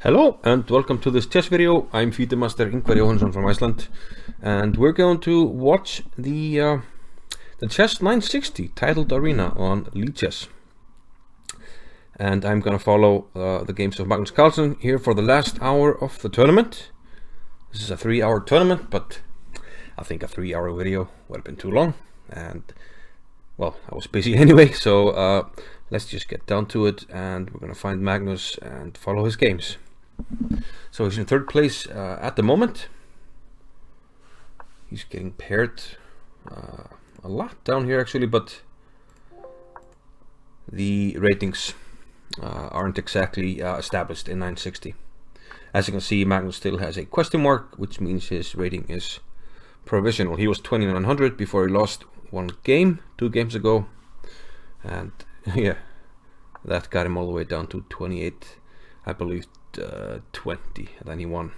Hello and welcome to this chess video. I'm FIDE Master Ingvar Jóhannsson from Iceland, and we're going to watch the Chess960 Titled Arena on lichess. And I'm going to follow the games of Magnus Carlsen here for the last hour of the tournament. This is a 3-hour tournament, but I think a 3-hour video would have been too long, and well, I was busy anyway, so let's just get down to it, and we're going to find Magnus and follow his games. So he's in third place at the moment. He's getting paired a lot down here actually, but the ratings aren't exactly established in 960. As you can see, Magnus still has a question mark, which means his rating is provisional. He was 2900 before he lost one game 2 games ago, and yeah, that got him all the way down to 28, I believe. 20, and then he won.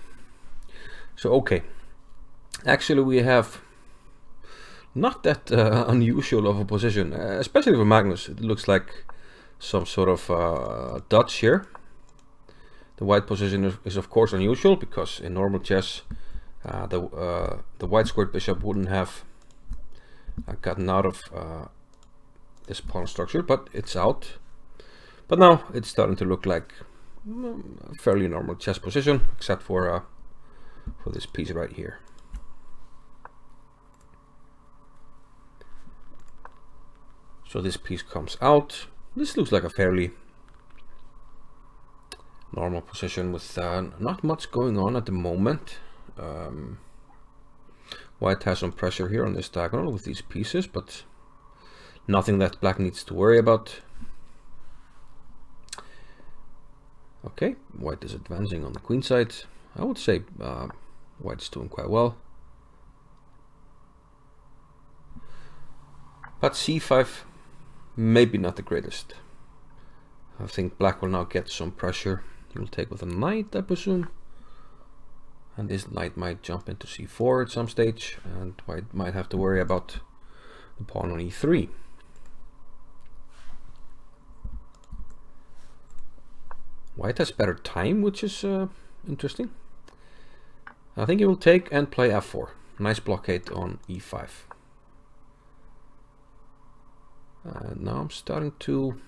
So okay, actually we have not that unusual of a position, especially for Magnus. It looks like some sort of dodge here. The white position is of course unusual, because in normal chess the white squared bishop wouldn't have gotten out of this pawn structure, but it's out. But now it's starting to look like a fairly normal chess position, except for this piece right here. So this piece comes out. This looks like a fairly normal position with not much going on at the moment. White has some pressure here on this diagonal with these pieces, but nothing that black needs to worry about. Okay, white is advancing on the queen side. I would say white's doing quite well. But c5, maybe not the greatest. I think black will now get some pressure. He will take with a knight, I presume. And this knight might jump into c4 at some stage, and white might have to worry about the pawn on e3. White has better time, which is interesting. I think he will take and play f4. Nice blockade on e5. Now I'm starting to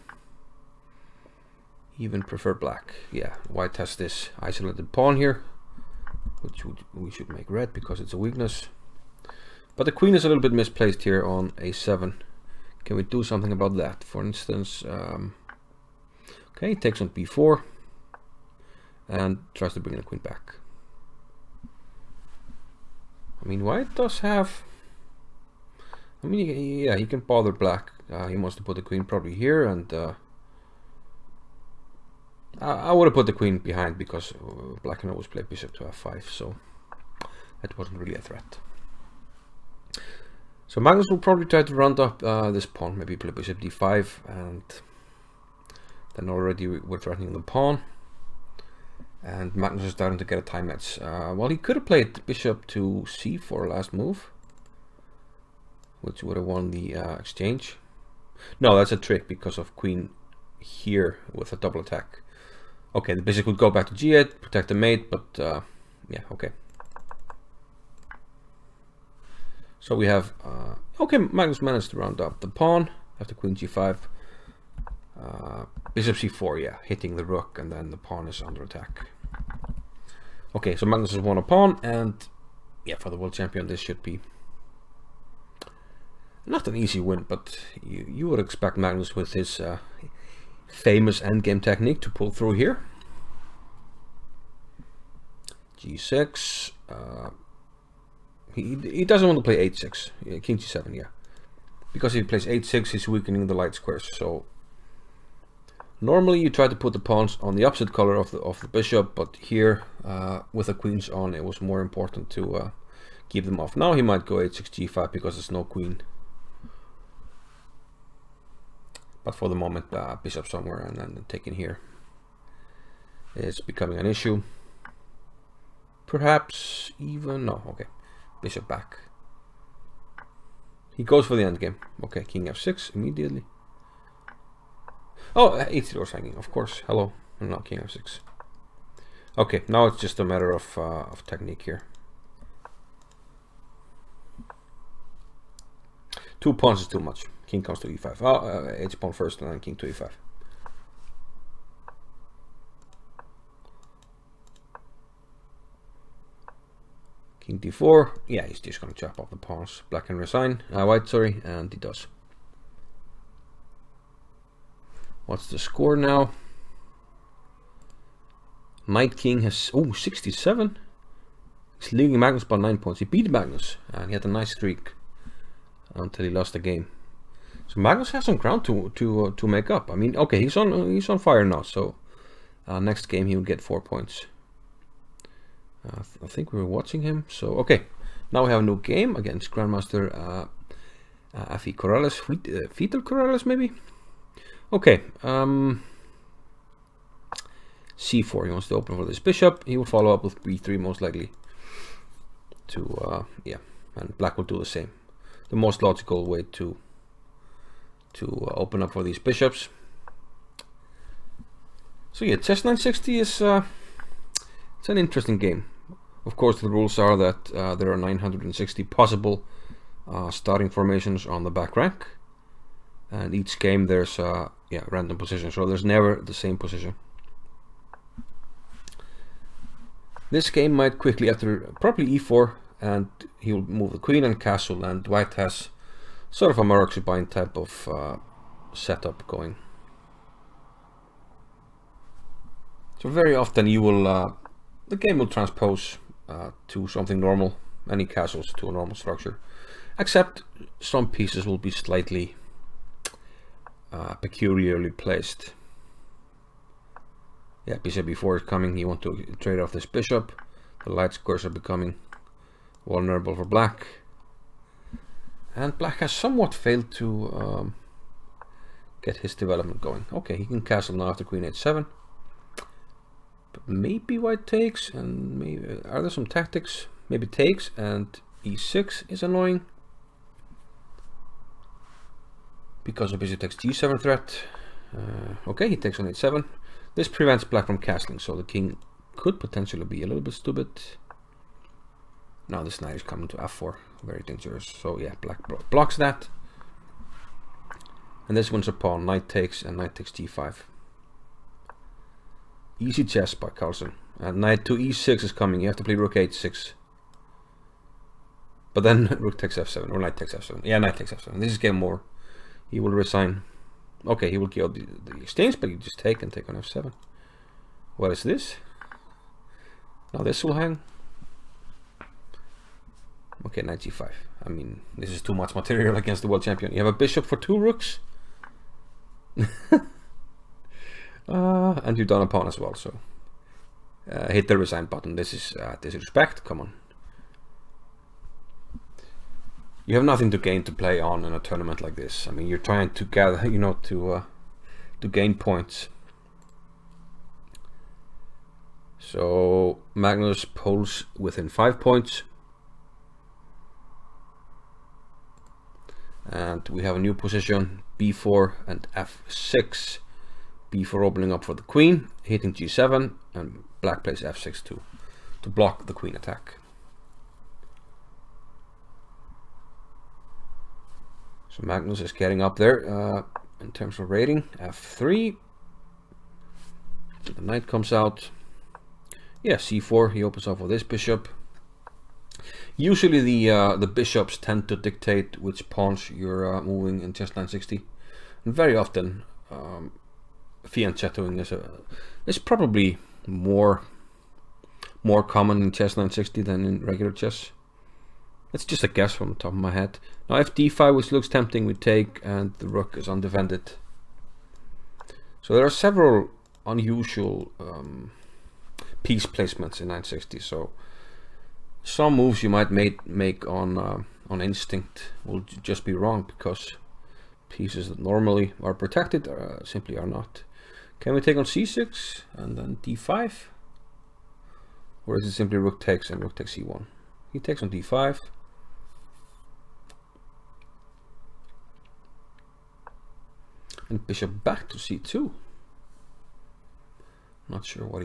even prefer black. Yeah, white has this isolated pawn here, which we should make red because it's a weakness. But the queen is a little bit misplaced here on a7. Can we do something about that? For instance, okay, takes on b4. And tries to bring the queen back. I mean, white does have... I mean, yeah, he can bother black. He wants to put the queen probably here, and I would have put the queen behind, because black can always play bishop to f5, so that wasn't really a threat. So Magnus will probably try to round up this pawn, maybe play bishop d5, and then already we're threatening the pawn. And Magnus is starting to get a time edge. Well, he could have played bishop to c4 last move, which would have won the exchange. No, that's a trick because of queen here with a double attack. Okay, the bishop could go back to g8, protect the mate, but yeah, okay. So we have, okay, Magnus managed to round up the pawn after queen g5. Bishop c4, yeah, hitting the rook, and then the pawn is under attack. Okay, so Magnus has won a pawn, and yeah, for the world champion this should be not an easy win, but you would expect Magnus with his famous endgame technique to pull through here. g6, he doesn't want to play h6, king g7, yeah, because if he plays h6 he's weakening the light squares. So normally you try to put the pawns on the opposite color of the bishop, but here with the queens on, it was more important to keep them off. Now he might go h6 g5 because there's no queen, but for the moment bishop somewhere and then taking here is becoming an issue. Perhaps even, no, okay, bishop back. He goes for the endgame. Okay, king f6 immediately. Oh, h3 was hanging, of course. Hello, and now king f6. Okay, now it's just a matter of technique here. 2 pawns is too much. King comes to e5. Oh, h pawn first and then king to e5. King d4. Yeah, he's just going to chop off the pawns. Black can resign. White, sorry, and he does. What's the score now? Knight King has 67. He's leading Magnus by 9 points. He beat Magnus, and he had a nice streak until he lost the game. So Magnus has some ground to make up. I mean, okay, he's on fire now. So next game he will get 4 points. I think we were watching him. So okay, now we have a new game against Grandmaster Afi Corrales, Fetal Corrales maybe. Okay, c4. He wants to open for this bishop. He will follow up with b3 most likely. To yeah, and black will do the same. The most logical way to open up for these bishops. So yeah, Chess960 is it's an interesting game. Of course, the rules are that there are 960 possible starting formations on the back rank, and each game there's yeah, random position, so there's never the same position. This game might quickly after probably e4, and he'll move the queen and castle, and white has sort of a Marxibine type of setup going. So very often you will the game will transpose to something normal, any castles to a normal structure, except some pieces will be slightly peculiarly placed. Yeah, bishop b4 is coming. You want to trade off this bishop. The light squares are becoming vulnerable for black, and black has somewhat failed to get his development going. Okay, he can castle now after queen h7, but maybe white takes, and maybe are there some tactics? Maybe takes and e6 is annoying because of bishop takes g7 threat. Okay, he takes on h7. This prevents black from castling, so the king could potentially be a little bit stupid. Now this knight is coming to f4, very dangerous. So yeah, black blocks that. And this one's a pawn, knight takes and knight takes g5. Easy chess by Carlsen. And knight to e6 is coming, you have to play rook h6. But then rook takes f7, or knight takes f7. Yeah, knight takes f7. This is game more. He will resign. Okay, he will kill the exchange, but you just take and take on f7. What is this? Now this will hang. Okay, knight g5. I mean, this is too much material against the world champion. You have a bishop for 2 rooks. And you've done a pawn as well, so hit the resign button. This is disrespect. Come on. You have nothing to gain to play on in a tournament like this. I mean, you're trying to gather, you know, to gain points. So Magnus pulls within 5 points, and we have a new position: b4 and f6. b4 opening up for the queen, hitting g7, and black plays f6 to block the queen attack. So Magnus is getting up there in terms of rating. f3. The knight comes out. Yeah, c4. He opens up for this bishop. Usually the bishops tend to dictate which pawns you're moving in Chess960, and very often fianchettoing is probably more common in Chess960 than in regular chess. It's just a guess from the top of my head. Now if d5, which looks tempting, we take, and the rook is undefended. So there are several unusual piece placements in 960. So some moves you might make on instinct will just be wrong, because pieces that normally are protected simply are not. Can we take on c6 and then d5? Or is it simply rook takes and rook takes c1? He takes on d5. And bishop back to c2. Not sure what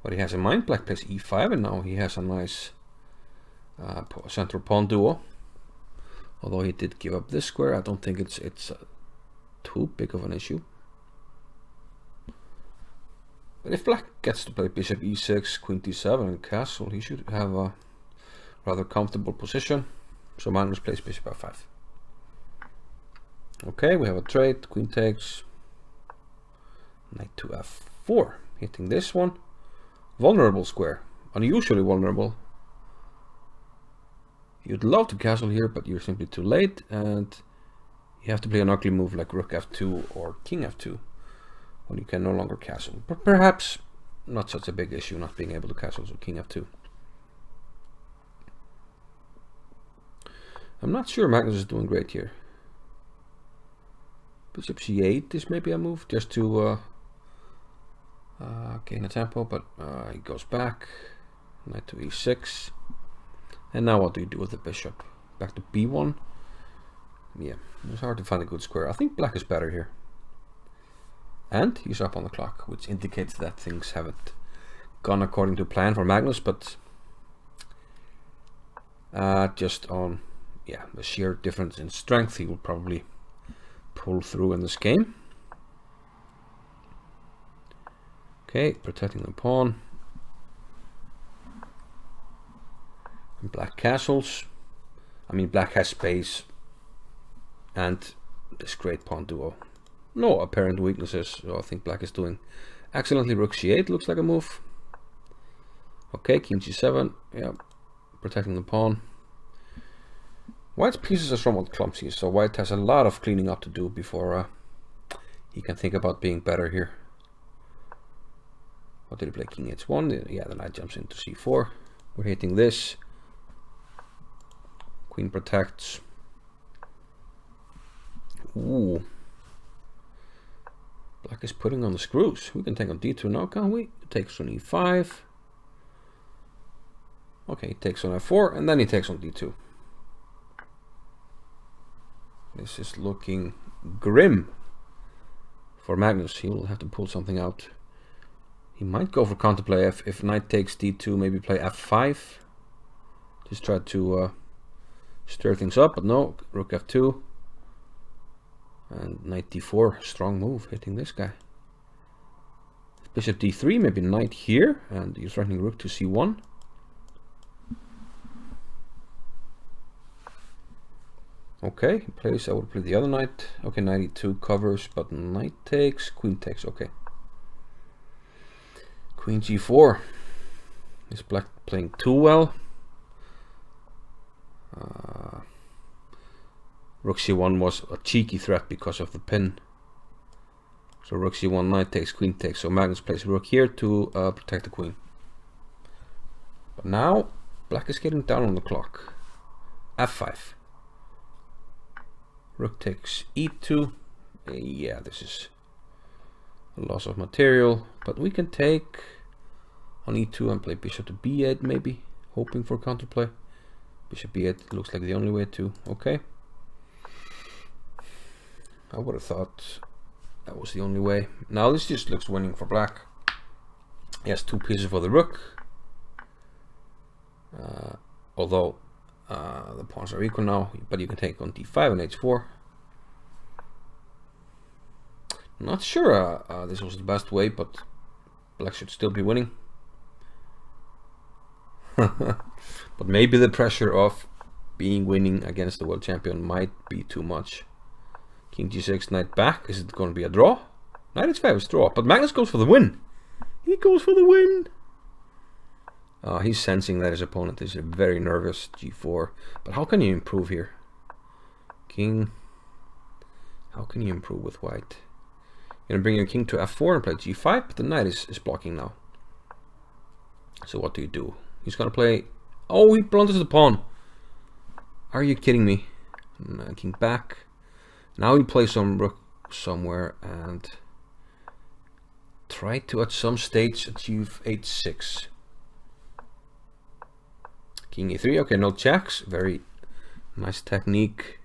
what he has in mind. Black plays e5, and now he has a nice central pawn duo. Although he did give up this square, I don't think it's too big of an issue. But if black gets to play bishop e6, queen d7 and castle, he should have a rather comfortable position. So Magnus plays bishop f5. Okay, we have a trade, queen takes, knight to f4, hitting this one. Vulnerable square, unusually vulnerable. You'd love to castle here, but you're simply too late, and you have to play an ugly move like rook f2 or king f2 when you can no longer castle. But perhaps not such a big issue not being able to castle, so king f2. I'm not sure Magnus is doing great here. Bishop c8 is maybe a move just to gain a tempo, but he goes back. Knight to e6. And now what do you do with the bishop? Back to b1. Yeah, it's hard to find a good square. I think black is better here. And he's up on the clock, which indicates that things haven't gone according to plan for Magnus, but just on the sheer difference in strength, he will probably pull through in this game. Okay, protecting the pawn. And black castles. I mean, black has space and this great pawn duo. No apparent weaknesses, so I think black is doing excellently. Rook c8 looks like a move. Okay, king g7, yeah, protecting the pawn. White's pieces are somewhat clumsy, so white has a lot of cleaning up to do before he can think about being better here. What did he play? King h1, yeah, the knight jumps into c4. We're hitting this. Queen protects. Ooh. Black is putting on the screws. We can take on d2 now, can't we? It takes on e5. Okay, he takes on f4, and then he takes on d2. This is looking grim for Magnus. He will have to pull something out. He might go for counterplay if knight takes d2, maybe play f5. Just try to stir things up, but no, rook f2. And knight d4, strong move, hitting this guy. Bishop d3, maybe knight here, and you're threatening rook to c1. Okay, he plays, I would play the other knight. Okay, knight e2 covers, but knight takes, queen takes, okay. Queen g4. Is black playing too well? Rook c1 was a cheeky threat because of the pin. So rook c1, knight takes, queen takes. So Magnus plays rook here to protect the queen. But now black is getting down on the clock. f5. Rook takes e2. Yeah, this is a loss of material. But we can take on e2 and play bishop to b8 maybe. Hoping for counterplay. Bishop b8 looks like the only way to. Okay. I would have thought that was the only way. Now this just looks winning for black. He has two pieces for the rook. Although the pawns are equal now, but you can take on d5 and h4. Not sure this was the best way, but black should still be winning. But maybe the pressure of being winning against the world champion might be too much. King g6, knight back. Is it going to be a draw? Knight h5 is draw, but Magnus goes for the win. He goes for the win. He's sensing that his opponent is very nervous. G4. But how can you improve here? King. How can you improve with white? You're going to bring your king to f4 and play g5, but the knight is blocking now. So what do you do? He's going to play... Oh, he blunders the pawn. Are you kidding me? King back. Now he plays some rook somewhere and try to at some stage achieve h6. King e3, okay, no checks. Very nice technique.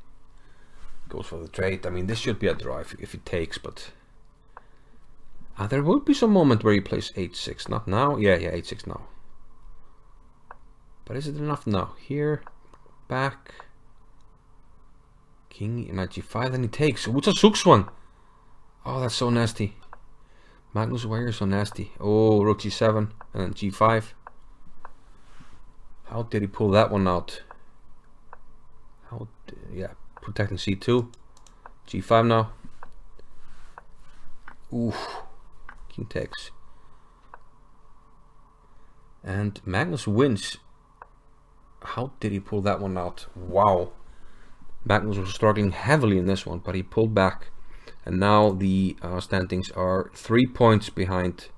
Goes for the trade. I mean, this should be a draw if he takes, but There will be some moment where he plays h6. Not now. Yeah, h6 now. But is it enough now? Here, back. King, knight g5, then he takes. What's a Suk's one? Oh, that's so nasty. Magnus, why are you so nasty? Oh, rook g7 and then g5. How did he pull that one out? Yeah, protecting c2. g5 now. Oof. King takes. And Magnus wins. How did he pull that one out? Wow. Magnus was struggling heavily in this one, but he pulled back. And now the standings are 3 points behind.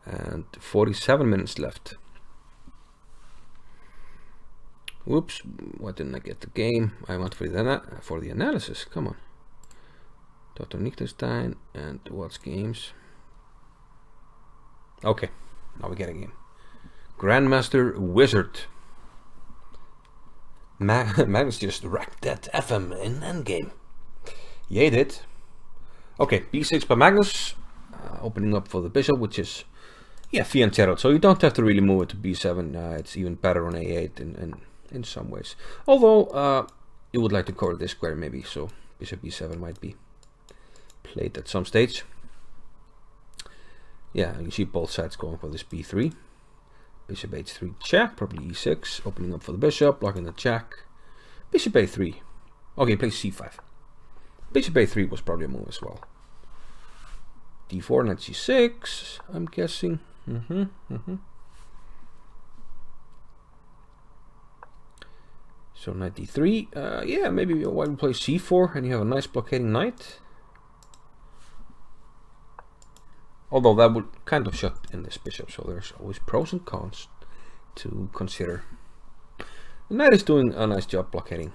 And 47 minutes left. Whoops, why didn't I get the game? I went for the analysis. Come on. DrNykterstein and what's games? Okay, now we get a game. Grandmaster Wizard. Magnus just wrecked that FM in endgame. Yeah, he did. Okay, b6 by Magnus. Opening up for the bishop, which is, yeah, fianchetto. So you don't have to really move it to b7. It's even better on a8 in some ways. Although, you would like to cover this square maybe, so bishop b7 might be played at some stage. Yeah, you see both sides going for this b3. Bishop h3 check, probably e6, opening up for the bishop, blocking the check. Bishop a3. Okay, plays c5. Bishop a3 was probably a move as well. d4, knight c6, I'm guessing. So knight d3. Yeah, maybe why we play c4 and you have a nice blockading knight. Although that would kind of shut in this bishop, so there's always pros and cons to consider. The knight is doing a nice job blockading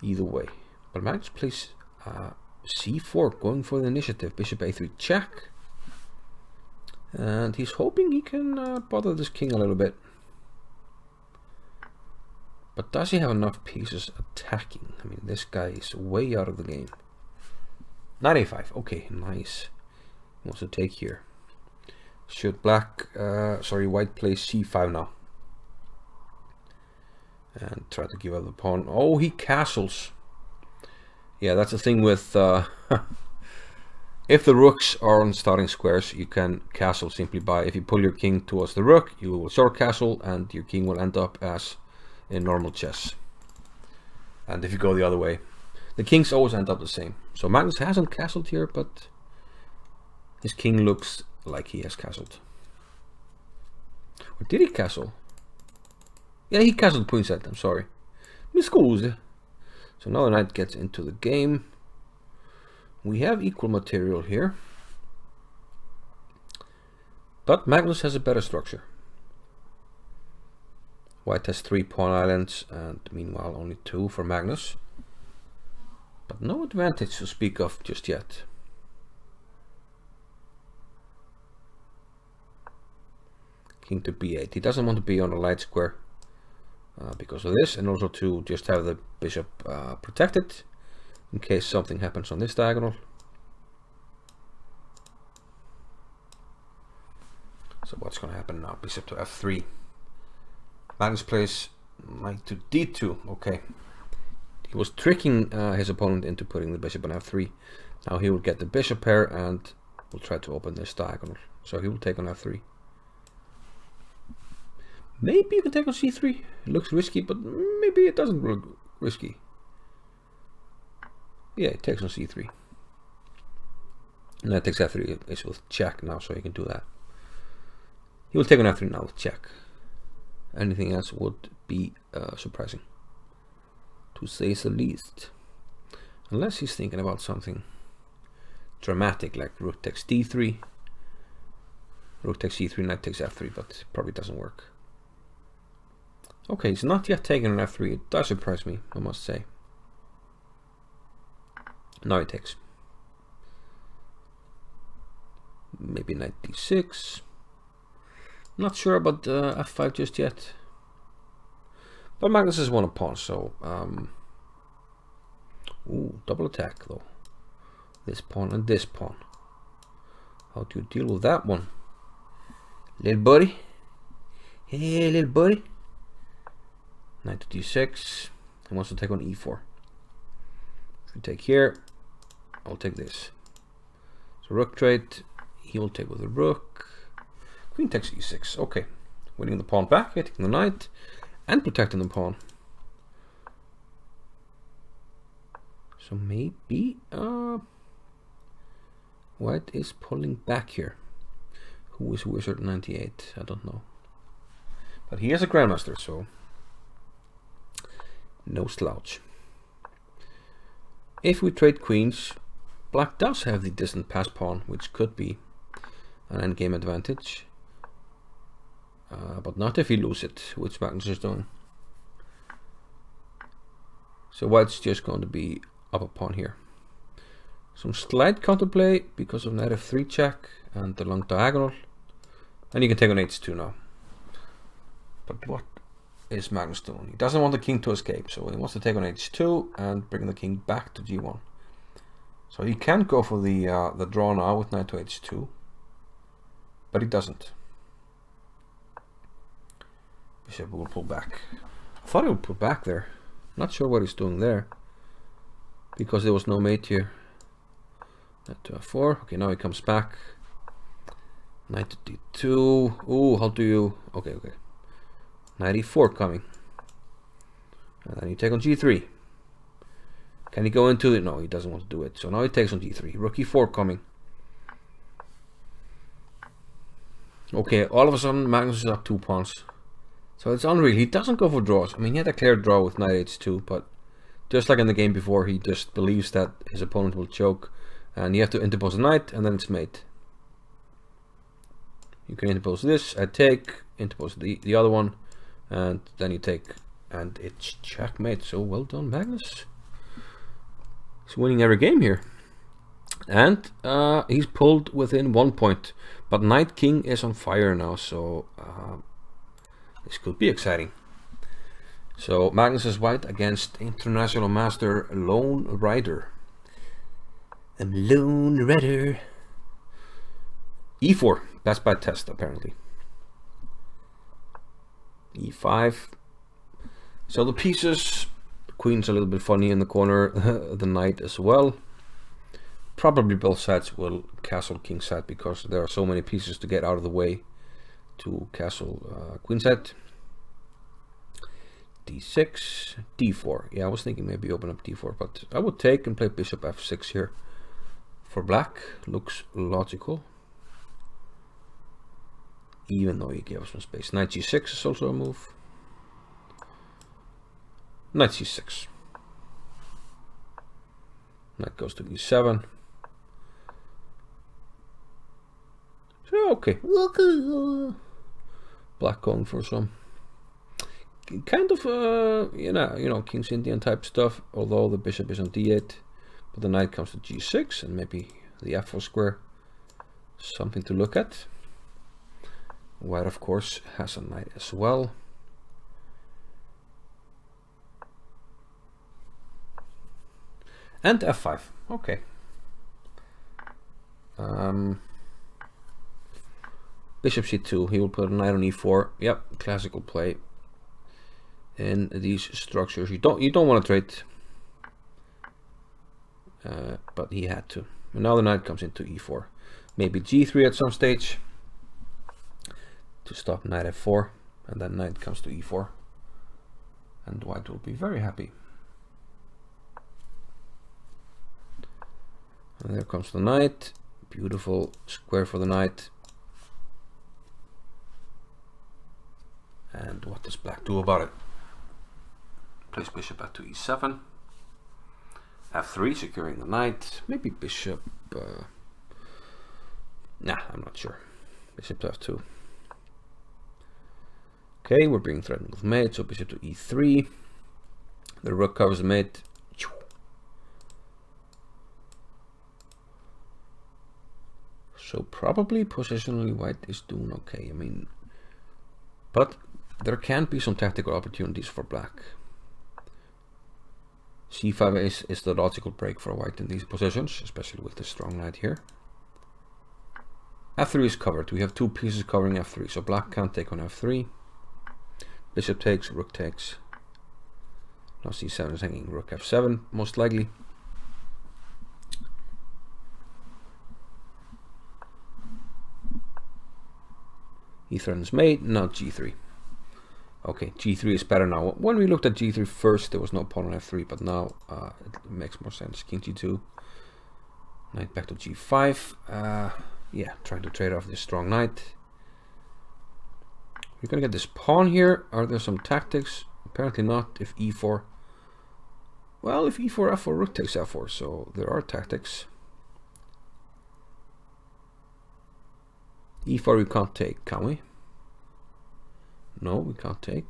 either way. But Magnus plays c4, going for the initiative. Bishop a3 check. And he's hoping he can bother this king a little bit. But does he have enough pieces attacking? I mean, this guy is way out of the game. Knight a5, okay, nice. Wants to take here. Should white play c5 now. And try to give up the pawn. Oh, he castles. Yeah, that's the thing with if the rooks are on starting squares, you can castle simply by, if you pull your king towards the rook, you will short castle and your king will end up as in normal chess. And if you go the other way, the kings always end up the same. So Magnus hasn't castled here, but his king looks like he has castled. Or did he castle? Yeah, he castled queen set, I'm sorry. Mi scusi. So now the knight gets into the game. We have equal material here. But Magnus has a better structure. White has 3 pawn islands and meanwhile only 2 for Magnus. But no advantage to speak of just yet. King to b8. He doesn't want to be on a light square because of this, and also to just have the bishop protected in case something happens on this diagonal. So what's going to happen now? Bishop to f3. Magnus plays knight to d2. Okay. He was tricking his opponent into putting the bishop on f3. Now he will get the bishop pair and will try to open this diagonal. So he will take on f3. Maybe you can take on c3. It looks risky, but maybe it doesn't look risky. Yeah, it takes on c3. And that takes f3 is with check now, so he can do that. He will take on f3 now with check. Anything else would be surprising, to say the least. Unless he's thinking about something dramatic like rook takes d3, rook takes c3, knight takes f3, but it probably doesn't work. Okay, he's not yet taken on f3. It does surprise me, I must say. Now he takes. Maybe knight d6. Not sure about f5 just yet. But Magnus has won a pawn, so... ooh, double attack though. this pawn and this pawn. How do you deal with that one? Little buddy. Hey, little buddy. Knight to d6. He wants to take on e4. If we take here, I'll take this. So rook trade. He will take with the rook. Queen takes e6. Okay. Winning the pawn back, hitting the knight, and protecting the pawn. So maybe white is pulling back here. Who is Wizard 98? I don't know. But he is a grandmaster, so no slouch. If we trade queens, black does have the distant pass pawn, which could be an endgame advantage. But not if we lose it, which Magnus is doing. So white's just going to be up a pawn here. Some slight counterplay because of knight f3 check and the long diagonal. And you can take on h2 now. But what is Magnus doing? He doesn't want the king to escape, so he wants to take on h2 and bring the king back to g1. So he can go for the draw now with knight to h2, but he doesn't. Bishop will pull back. I thought he would pull back there. Not sure what he's doing there, because there was no mate here. Knight to f4. Okay, now he comes back. Knight to d2. Ooh, how do you... Okay. Knight e4 coming. And then you take on g3. Can he go into it? No, he doesn't want to do it. So now he takes on g3. Rook e4 coming. Okay, all of a sudden Magnus is up 2 pawns. So it's unreal. He doesn't go for draws. I mean, he had a clear draw with knight h2, but just like in the game before, he just believes that his opponent will choke. And you have to interpose a knight, and then it's mate. You can interpose this, I take, interpose the other one, and then you take, and it's checkmate. So well done, Magnus. He's winning every game here. And he's pulled within 1 point. But Knight King is on fire now, so this could be exciting. So Magnus is white against international master Lone Rider. I'm Lone Rider. e4, best by test apparently. e5. So the pieces, the queen's a little bit funny in the corner, the knight as well. Probably both sides will castle king side because there are so many pieces to get out of the way to castle queen side. d6, d4. Yeah, I was thinking maybe open up d4, but I would take and play bishop f6 here for black. Looks logical, even though you give us some space. Knight g6 is also a move. Knight c6. Knight goes to e7. So okay. Black going for some kind of you know King's Indian type stuff, although the bishop is on d8, but the knight comes to g6 and maybe the f4 square, something to look at. White of course has a knight as well. And f5. Okay. Bishop c2. He will put a knight on e4. Yep, classical play. In these structures, you don't want to trade, but he had to. And now the knight comes into e4. Maybe g3 at some stage to stop knight f4, and then knight comes to e4, and white will be very happy. And there comes the knight. Beautiful square for the knight. And what does black do about it? Plays bishop at to e7. f3 securing the knight. Maybe bishop. Nah, I'm not sure. Bishop to f2. Okay, we're being threatened with mate, so bishop to e3. The rook covers the mate. So probably positionally white is doing okay. I mean, but there can be some tactical opportunities for black. c5 is the logical break for white in these positions, especially with the strong knight here. f3 is covered. We have two pieces covering f3, so black can't take on f3. Bishop takes, rook takes. Now c7 is hanging, rook f7 most likely. E threatens mate, now g3. Okay, g3 is better now. When we looked at g3 first, there was no pawn on f3, but now it makes more sense. King g2, knight back to g5. Yeah, trying to trade off this strong knight. We're gonna get this pawn here. Are there some tactics? Apparently not. If e4, well, if e4, f4, rook takes f4, so there are tactics. e4 we can't take, can we? No, we can't take.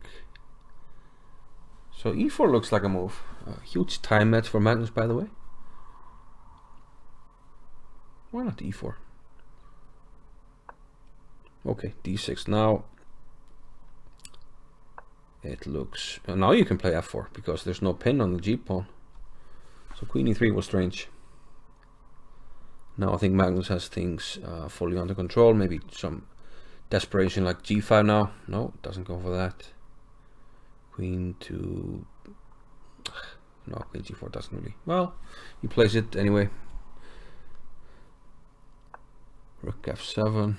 So e4 looks like a move. Huge time match for Magnus, by the way. Why not e4? Okay, d6 now. It looks... now you can play f4 because there's no pin on the g pawn. So queen e3 was strange. Now I think Magnus has things fully under control. Maybe some desperation like g5 now. No, doesn't go for that. Queen to... no, queen g4 doesn't really... well, he plays it anyway. Rook f7.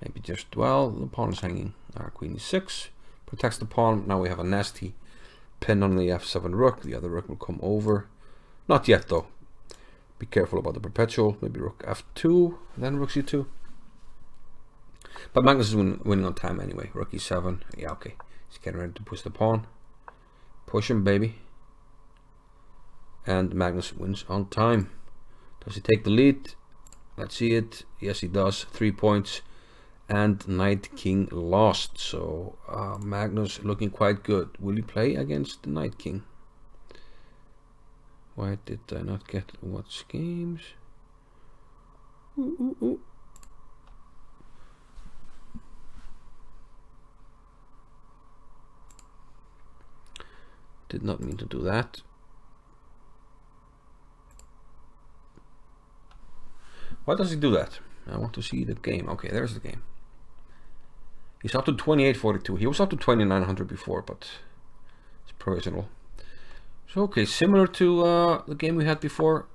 Maybe just, well, the pawn is hanging. Queen e6 protects the pawn. Now we have a nasty pin on the f7 rook. The other rook will come over. Not yet though. Be careful about the perpetual. Maybe rook f2, then rook c2. But Magnus is winning on time anyway. Rook e7. Yeah, okay. He's getting ready to push the pawn. Push him, baby. And Magnus wins on time. Does he take the lead? Let's see it. Yes, he does. 3 points. And knight king lost. So Magnus looking quite good. Will he play against the knight king? Why did I not get watch games? Ooh. Did not mean to do that. Why does he do that? I want to see the game. Okay, there's the game. He's up to 2842. He was up to 2900 before, but it's provisional. So okay, similar to the game we had before.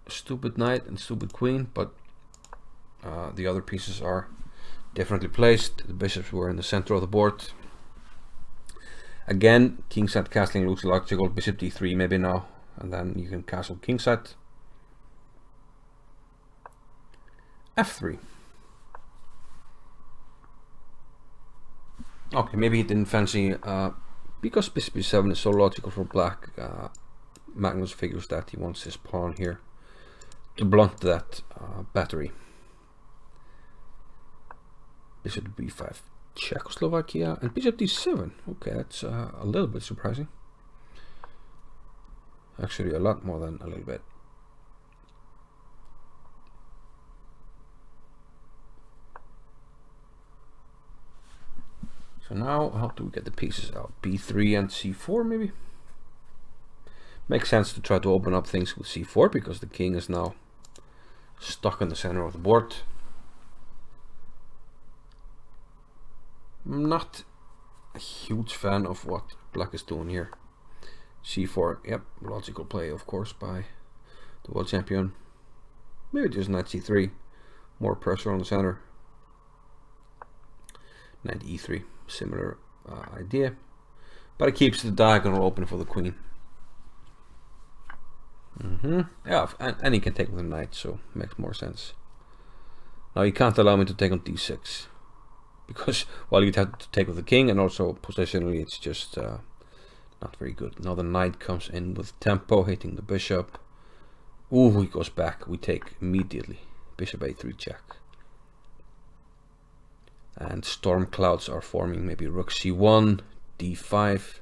Stupid knight and stupid queen, but the other pieces are differently placed. The bishops were in the center of the board. Again, kingside castling looks logical. Bishop d3 maybe now, and then you can castle kingside. f3. Okay, maybe he didn't fancy, because bishop e7 is so logical for black, Magnus figures that he wants his pawn here to blunt that battery. Bishop b5, Czechoslovakia, and bishop d7. Okay, that's a little bit surprising. Actually, a lot more than a little bit. So now, how do we get the pieces out? b3 and c4 maybe? Makes sense to try to open up things with c4 because the king is now stuck in the center of the board. I'm not a huge fan of what black is doing here. c4, yep, logical play of course by the world champion. Maybe just knight c3, more pressure on the center. Knight e3, similar idea, but it keeps the diagonal open for the queen. Yeah, and he can take with a knight, so makes more sense. Now you can't allow me to take on d6 because, well, you'd have to take with the king, and also positionally it's just not very good. Now the knight comes in with tempo, hitting the bishop. Ooh, he goes back. We take immediately. Bishop a3 check. And storm clouds are forming. Maybe rook c1, d5.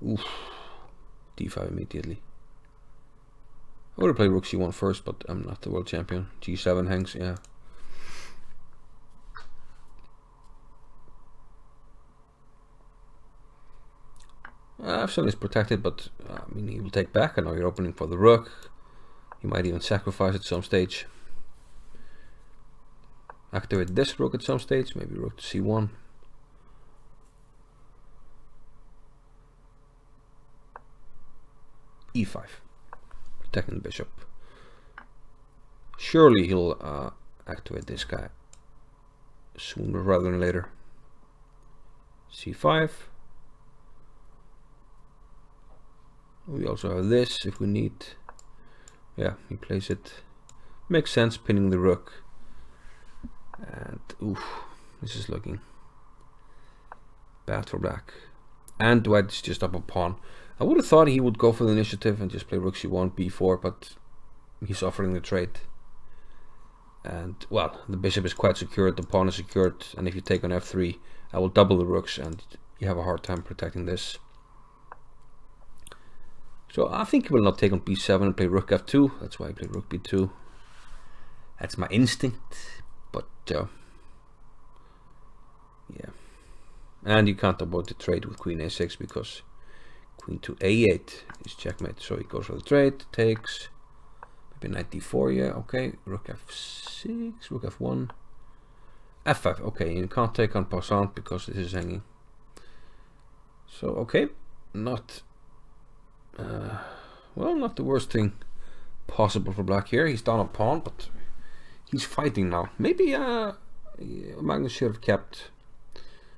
Oof, d5 immediately. I would have played rook c1 first, but I'm not the world champion. g7 hangs, yeah. f7 is protected, but I mean, he will take back, and now you're opening for the rook. You might even sacrifice at some stage. Activate this rook at some stage, maybe rook to c1. e5, protecting the bishop. Surely he'll activate this guy sooner rather than later. c5. We also have this if we need. Yeah, he plays it. Makes sense, pinning the rook. And oof, this is looking bad for black. And white is just up a pawn. I would have thought he would go for the initiative and just play rook c1, b4, but he's offering the trade. And well, the bishop is quite secured, the pawn is secured, and if you take on f3, I will double the rooks, and you have a hard time protecting this. So I think he will not take on b7 and play rook f2. That's why I played rook b2. That's my instinct, but yeah. And you can't avoid the trade with queen a6 because queen to a8 is checkmate. So he goes for the trade, takes, maybe knight d4, yeah, okay. Rook f6, rook f1, f5, okay. You can't take on passant because this is hanging. So okay, not well, not the worst thing possible for black here. He's down a pawn, but he's fighting now. Maybe Magnus should have kept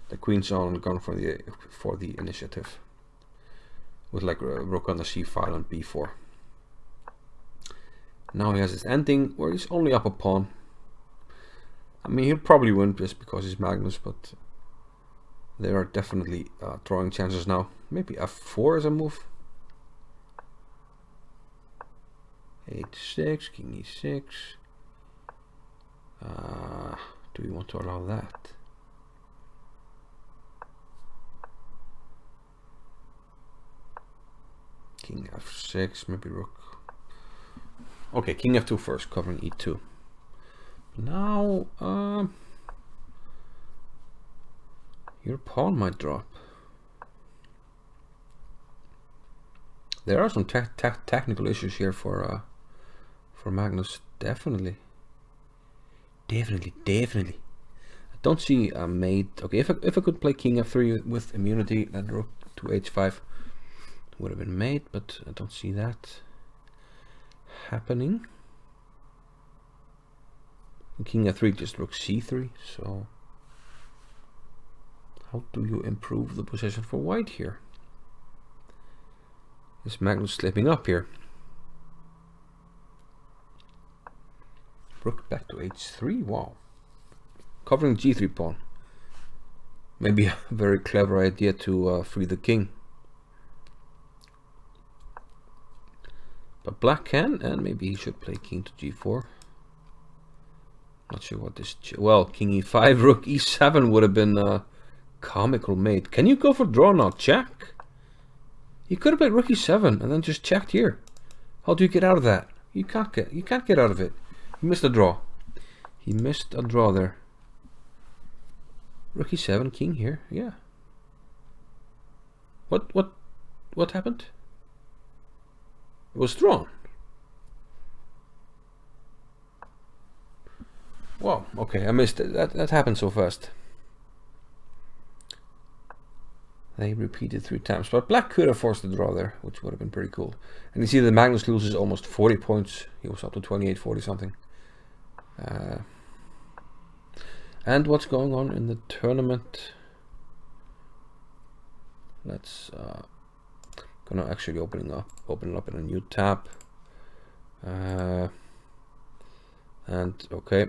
the queen's on and gone for the initiative with like rook on the c file and b4. Now he has his ending where he's only up a pawn. I mean, he'll probably win just because he's Magnus, but there are definitely drawing chances now. Maybe f4 as a move. h6, king e6. Do we want to allow that? King f6, maybe rook. Okay, king f2 first, covering e2. Now, your pawn might drop. There are some technical issues here for Magnus, definitely. I don't see a mate. Okay, if I could play king f3 with immunity, then rook to h5 would have been mate, but I don't see that happening. King f3 just rook c3. So how do you improve the position for white here? Is Magnus slipping up here? Rook back to h3. Wow. Covering g3 pawn. Maybe a very clever idea to free the king. But black can, and maybe he should play king to g4. Not sure what this... Well, king e5, rook e7 would have been a comical mate. Can you go for draw now? Check? You could have played rook e7 and then just checked here. How do you get out of that? You can't get out of it. He missed a draw. He missed a draw there. Rook e7, king here. Yeah. What happened? It was drawn. Wow, okay, I missed it. That happened so fast. They repeated 3 times, but black could have forced the draw there, which would have been pretty cool. And you see that Magnus loses almost 40 points. He was up to 28, 40 something. And what's going on in the tournament? Let's gonna actually open it up in a new tab. And okay,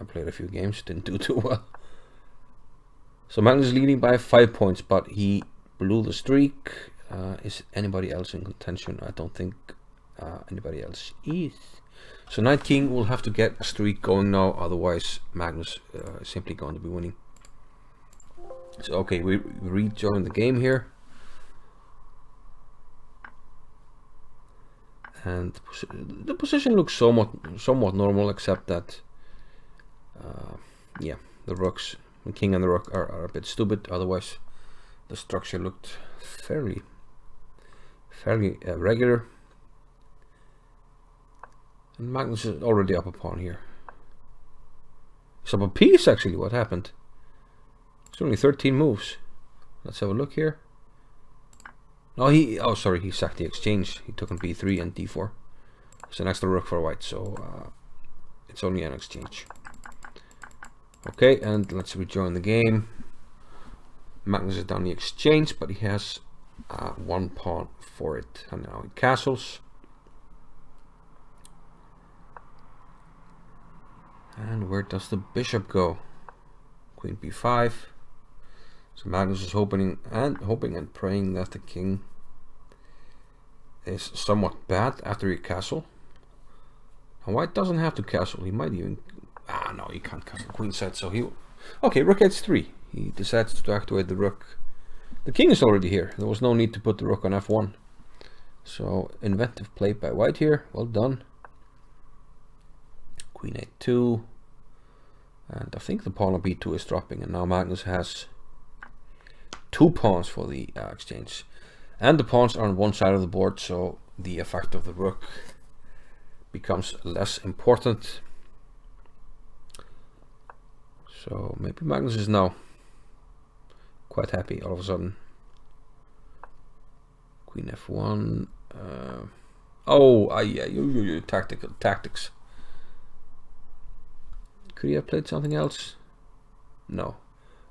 I played a few games, didn't do too well. So Magnus is leading by 5 points, but he blew the streak. Is anybody else in contention? I don't think anybody else is. So Knight King will have to get a streak going now, otherwise Magnus is simply going to be winning. So okay, we rejoin the game here. And the position looks somewhat normal, except that yeah, the rooks, the king and the rook are a bit stupid. Otherwise the structure looked fairly regular. And Magnus is already up a pawn here. He's up a piece actually. What happened? It's only 13 moves. Let's have a look here. No, oh sorry, he sacked the exchange. He took on b3 and d4. It's an extra rook for white, so it's only an exchange. Okay, and let's rejoin the game. Magnus is down the exchange, but he has one pawn for it, and now he castles. And where does the bishop go? Queen b5. So Magnus is hoping and praying that the king is somewhat bad after he castle. And white doesn't have to castle. He might even... no, he can't castle queenside, so he... Okay, rook h3. He decides to activate the rook. The king is already here. There was no need to put the rook on f1. So, inventive play by white here. Well done. Queen a2. And I think the pawn on b2 is dropping. And now Magnus has 2 pawns for the exchange. And the pawns are on one side of the board, so the effect of the rook becomes less important. So maybe Magnus is now quite happy all of a sudden. Queen f1. Yeah, tactics. Could he have played something else? No.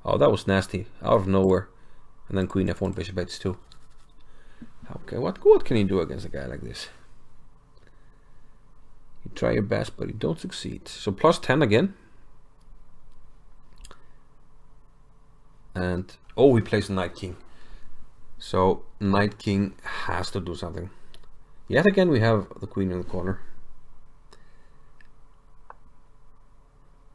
Oh, that was nasty. Out of nowhere. And then queen f1, bishop h2. Okay, what can he do against a guy like this? You try your best, but you don't succeed. So plus 10 again. And oh, he plays knight king. So knight king has to do something. Yet again, we have the queen in the corner.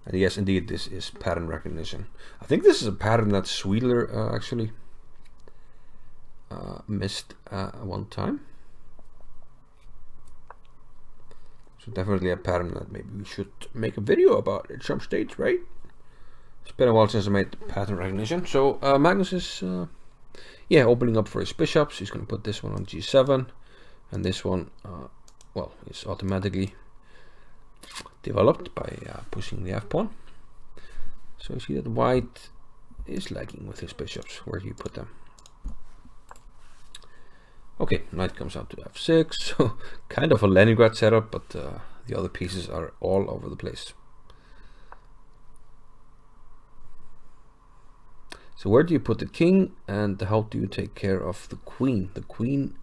And yes, indeed, this is pattern recognition. I think this is a pattern that Sweedler actually missed one time. So definitely a pattern that maybe we should make a video about at some stage, right? It's been a while since I made pattern recognition. So Magnus is opening up for his bishops. He's going to put this one on g7, and this one, well, is automatically developed by pushing the f-pawn. So you see that white is lagging with his bishops. Where do you put them? Okay, knight comes out to f6. So kind of a Leningrad setup, but the other pieces are all over the place. So where do you put the king, and how do you take care of the queen? The queen,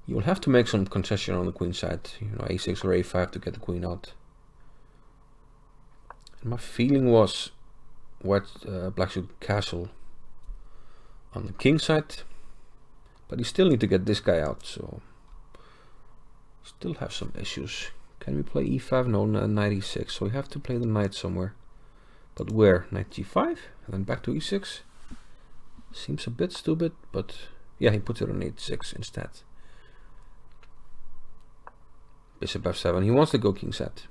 you'll have to make some concession on the queen side, you know, a6 or a5 to get the queen out. And my feeling was black should castle on the king side, but you still need to get this guy out, so still have some issues. Can we play e5? No, knight e6, so we have to play the knight somewhere. But where? Knight g5 and then back to e6. Seems a bit stupid, but yeah, he puts it on h6 instead. Bishop f7. He wants to go king set,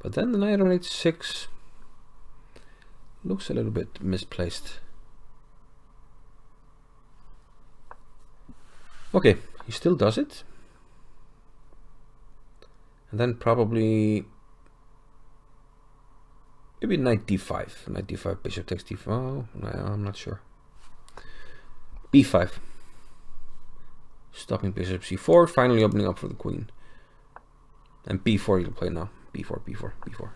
but then the knight on h6 looks a little bit misplaced. Okay, he still does it, and then probably maybe knight d5. Knight d5, bishop takes d5. Oh, no, I'm not sure. b5. Stopping bishop c4, finally opening up for the queen. And b4 you'll play now. b4, b4, b4.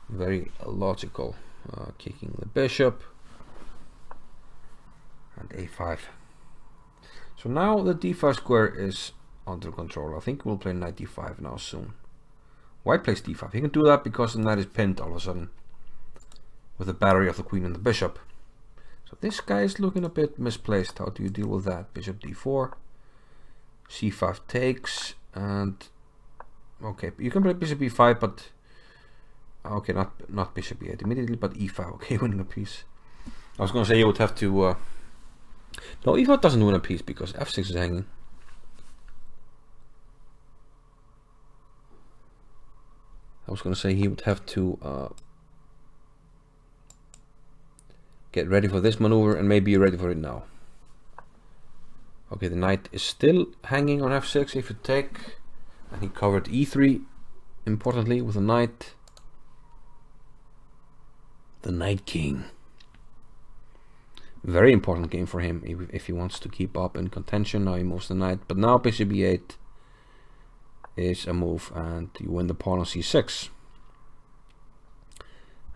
Very logical. Kicking the bishop. And a5. So now the d5 square is under control. I think we'll play knight d5 now soon. White plays d5. He can do that because the knight is pinned all of a sudden with the battery of the queen and the bishop. So this guy is looking a bit misplaced. How do you deal with that? Bishop d4, c5 takes, and okay, you can play bishop e5, but okay, not bishop e8 immediately, but e5. Okay, winning a piece. I was going to say you would have to. No, e5 doesn't win a piece because f6 is hanging. I was going to say he would have to Get ready for this maneuver, and maybe you're ready for it now. Okay, the knight is still hanging on f6 if you take, and he covered e3 importantly with a knight. The Knight King. Very important game for him if he wants to keep up in contention. Now he moves the knight, but now bishop e8 is a move, and you win the pawn on c6.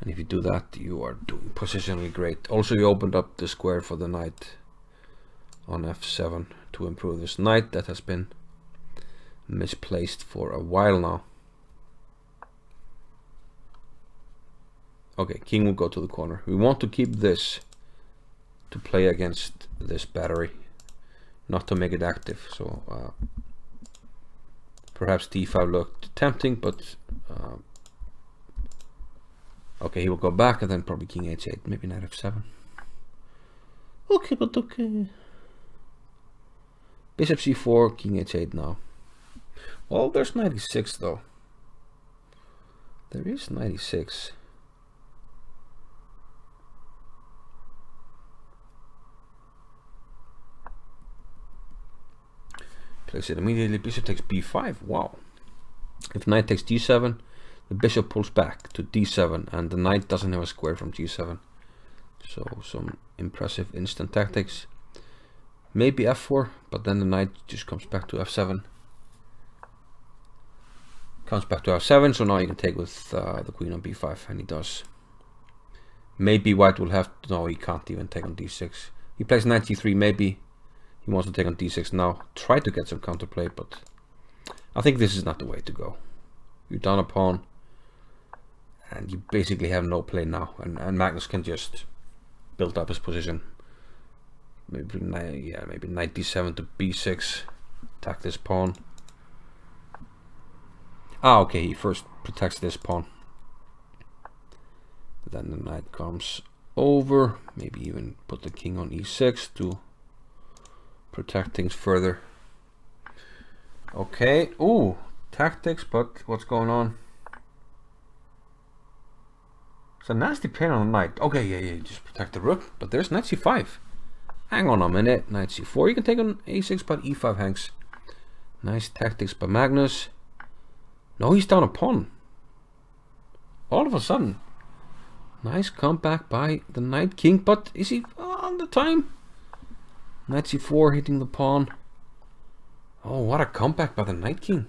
And if you do that, you are doing positionally great. Also, you opened up the square for the knight on f7 to improve this knight that has been misplaced for a while now. Okay, king will go to the corner. We want to keep this to play against this battery, not to make it active. So perhaps d5 looked tempting, but okay, he will go back and then probably king h8, maybe knight f7. Okay, but okay. Bishop c4, king h8 now. Well, there's knight e6 though. There is knight e6. Place it immediately. Bishop takes b5. Wow. If knight takes g7, the bishop pulls back to d7, and the knight doesn't have a square from g7. So some impressive instant tactics. Maybe f4, but then the knight just comes back to f7. Comes back to f7, so now you can take with the queen on b5, and he does. Maybe white will have to, no, he can't even take on d6. He plays knight c3, maybe he wants to take on d6 now. Try to get some counterplay, but I think this is not the way to go. You're down a pawn, and you basically have no play now, and Magnus can just build up his position. Maybe knight d7 to b6, attack this pawn. Ah, okay, he first protects this pawn. Then the knight comes over, maybe even put the king on e6 to protect things further. Okay, ooh, tactics, but what's going on? It's a nasty pain on the knight. Okay, yeah, just protect the rook, but there's knight c5. Hang on a minute, knight c4, you can take on a6, but e5 hangs. Nice tactics by Magnus. No, he's down a pawn. All of a sudden. Nice comeback by the Knight King, but is he on the time? Knight c4 hitting the pawn. Oh, what a comeback by the Knight King.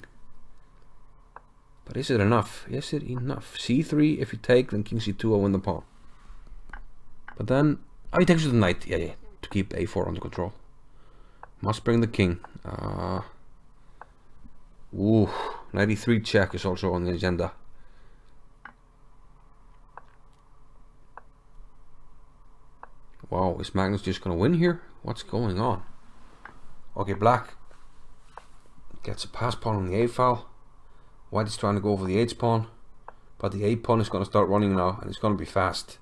But is it enough? Is it enough? c3, if you take, then king c2 will win the pawn. But then, oh, he takes with the knight. Yeah, to keep a4 under control. Must bring the king. Ooh, knight e3 check is also on the agenda. Wow, is Magnus just gonna win here? What's going on? Okay, black gets a pass pawn on the a file. White is trying to go over the h pawn, but the a pawn is gonna start running now, and it's gonna be fast.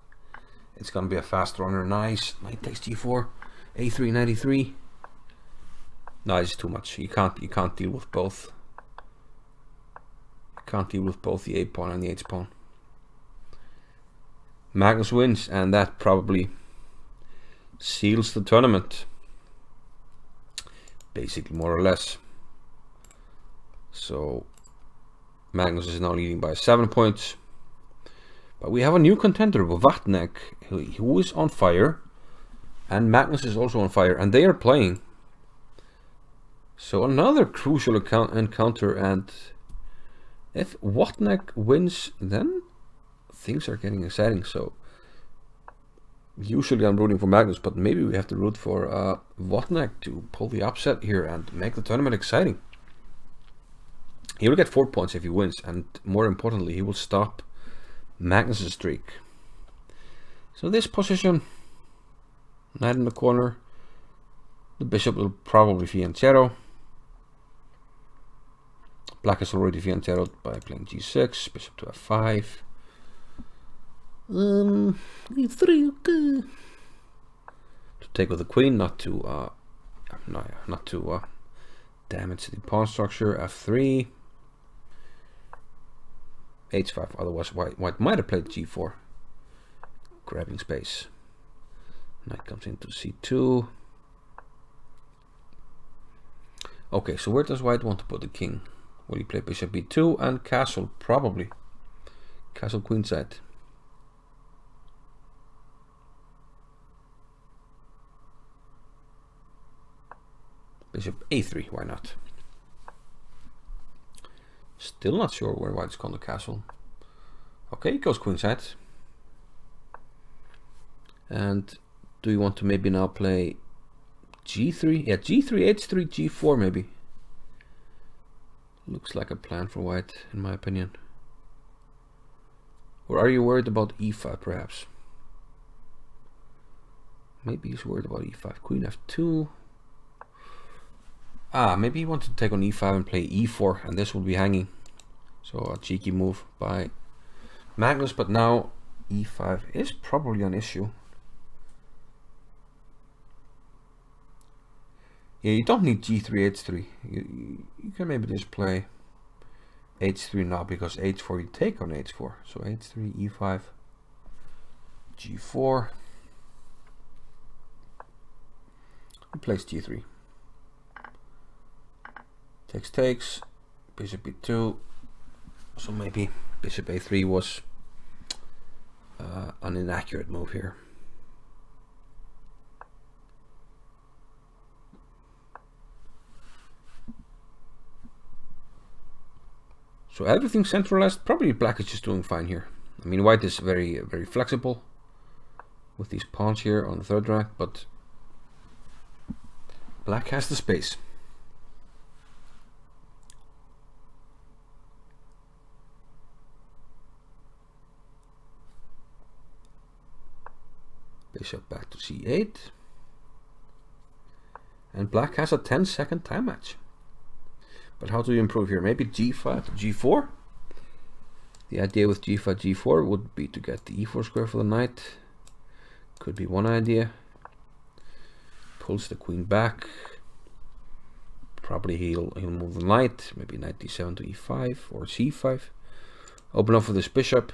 It's gonna be a fast runner. Nice. Knight takes g4, a3, knight e3. No, it's too much. You can't deal with both. You can't deal with both the a pawn and the h pawn. Magnus wins, and that probably seals the tournament, basically, more or less. So Magnus is now leading by 7 points, but we have a new contender, Vatnek, who is on fire, and Magnus is also on fire, and they are playing. So another crucial encounter, and if Vatnek wins, then things are getting exciting. So usually I'm rooting for Magnus, but maybe we have to root for Vatnek to pull the upset here and make the tournament exciting. He will get 4 points if he wins, and more importantly, he will stop Magnus' streak. So this position, knight in the corner, the bishop will probably fianchetto. Black is already fianchettoed by playing g6, bishop to f5. e3, okay. To take with the queen, not to damage the pawn structure. f3, h5. Otherwise, white might have played g4, grabbing space. Knight comes into c2. Okay, so where does white want to put the king? Will he play bishop b2 and castle? Probably. Castle queenside. Bishop a3, why not? Still not sure where white's going to castle. Okay, he goes queenside. And do you want to maybe now play g3? Yeah, g3, h3, g4 maybe. Looks like a plan for white, in my opinion. Or are you worried about e5 perhaps? Maybe he's worried about e5. Queen f2. Ah, maybe he wants to take on e5 and play e4, and this will be hanging. So a cheeky move by Magnus, but now e5 is probably an issue. Yeah, you don't need g3, h3. You can maybe just play h3 now, because h4 you take on h4. So h3, e5, g4. He plays g3. Takes, bishop b2. So maybe bishop a3 was an inaccurate move here. So everything centralized. Probably black is just doing fine here. I mean, white is very flexible with these pawns here on the third rank, but black has the space. Bishop back to c8. And black has a 10-second time match. But how do you improve here? Maybe g5 to g4? The idea with g5, g4 would be to get the e4 square for the knight. Could be one idea. Pulls the queen back. Probably he'll move the knight. Maybe knight d7 to e5 or c5. Open up for this bishop.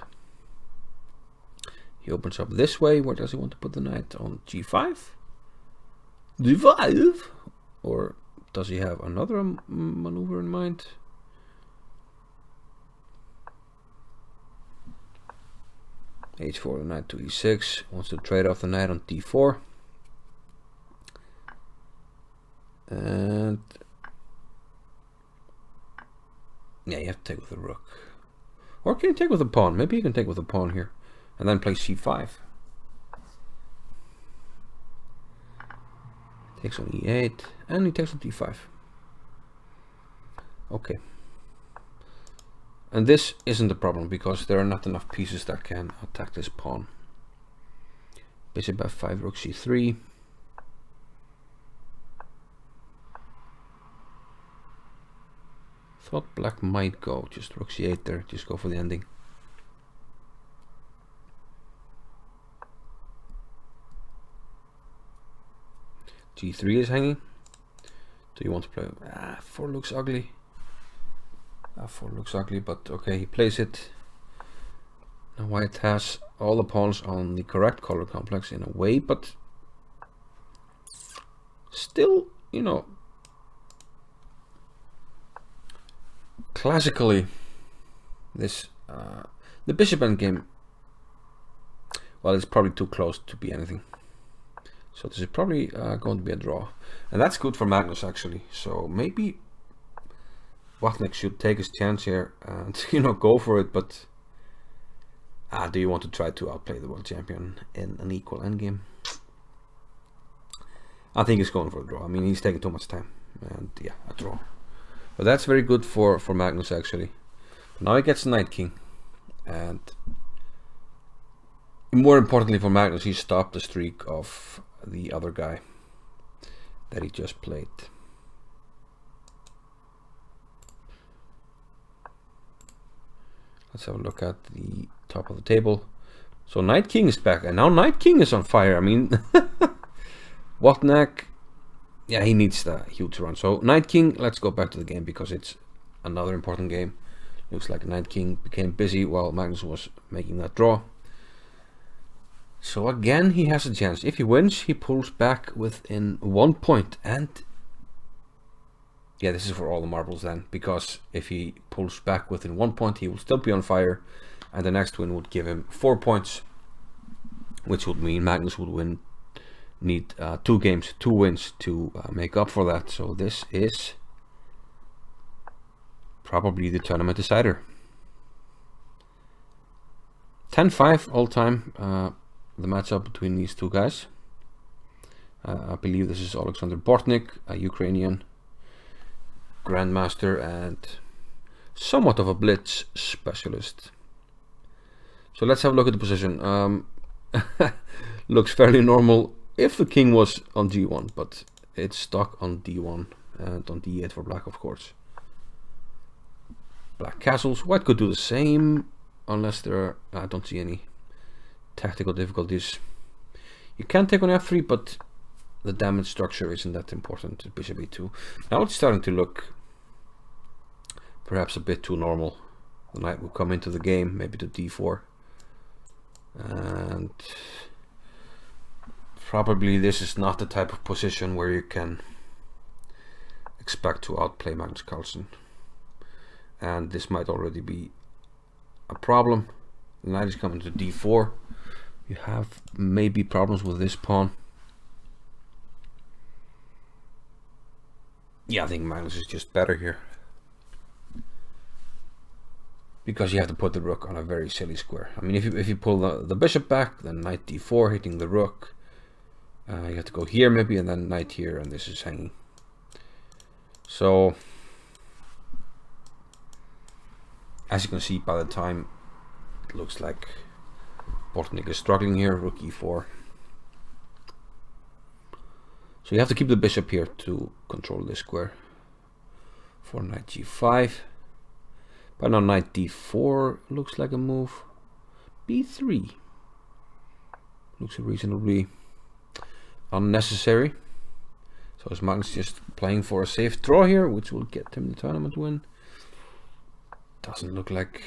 He opens up this way. Where does he want to put the knight? On g5? d5? Or does he have another maneuver in mind? h4, the knight to e6. Wants to trade off the knight on d4. And yeah, you have to take with the rook. Or can you take with the pawn? Maybe you can take with the pawn here. And then play c5. Takes on e8, and he takes on d5. Okay. And this isn't a problem, because there are not enough pieces that can attack this pawn. Bishop f5, rook c3. Thought black might go just rook c8 there, just go for the ending. g3 is hanging. Do you want to play? 4 looks ugly. 4 looks ugly, but okay, he plays it. Now white has all the pawns on the correct color complex in a way, but still, you know, classically, this the bishop endgame, well, it's probably too close to be anything. So this is probably going to be a draw, and that's good for Magnus actually. So maybe Wozniak should take his chance here and go for it. But do you want to try to outplay the world champion in an equal endgame? I think he's going for a draw. I mean, he's taking too much time, and yeah, a draw. But that's very good for Magnus actually. But now he gets knight king, and more importantly for Magnus, he stopped the streak of the other guy that he just played. Let's have a look at the top of the table. So knight king is back, and now knight king is on fire. I mean, Wozniak, yeah, he needs the huge run. So knight king, let's go back to the game because it's another important game. Looks like knight king became busy while Magnus was making that draw. So again, he has a chance. If he wins, he pulls back within 1 point. And yeah, this is for all the marbles then, because if he pulls back within 1 point, he will still be on fire, and the next win would give him 4 points, which would mean Magnus would need 2 wins to make up for that. So this is probably the tournament decider. 10-5 all time, the matchup between these two guys. I believe this is Alexander Bortnik, a Ukrainian grandmaster and somewhat of a blitz specialist. So let's have a look at the position. Looks fairly normal if the king was on g1, but it's stuck on d1 and on d8 for black, of course. Black castles. White could do the same, unless there are, I don't see any tactical difficulties. You can take on f3, but the damage structure isn't that important. Bishop e2. Now it's starting to look perhaps a bit too normal. The knight will come into the game, maybe to d4. And probably this is not the type of position where you can expect to outplay Magnus Carlsen. And this might already be a problem. The knight is coming to d4. You have maybe problems with this pawn. Yeah, I think Magnus is just better here, because you have to put the rook on a very silly square. I mean, if you pull the bishop back, then knight d4 hitting the rook. You have to go here maybe, and then knight here, and this is hanging. So as you can see, by the time it looks like Bortnik is struggling here, rook e4. So you have to keep the bishop here to control this square. For knight g5. But now knight d4 looks like a move. b3 looks reasonably unnecessary. So is Magnus just playing for a safe draw here, which will get him the tournament win? Doesn't look like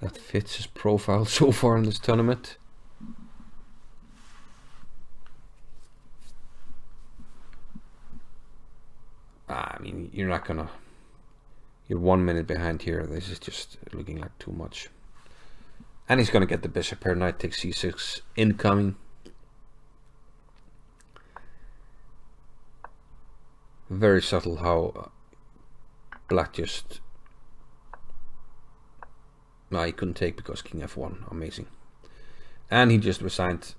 that fits his profile so far in this tournament. I mean, you're not gonna. You're 1 minute behind here. This is just looking like too much. And he's gonna get the bishop here. Knight takes c6 incoming. Very subtle how black just. No, he couldn't take because king f1. Amazing. And he just resigned.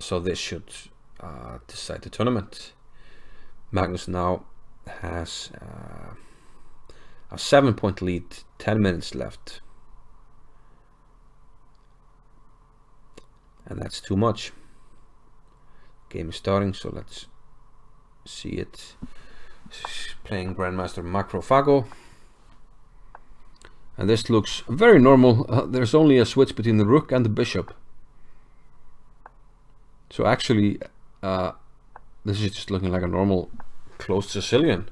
So this should decide the tournament. Magnus now has a 7-point lead, 10 minutes left, and that's too much. Game is starting, so let's see it. Playing Grandmaster Macrofago, and this looks very normal. There's only a switch between the rook and the bishop, so actually this is just looking like a normal closed Sicilian,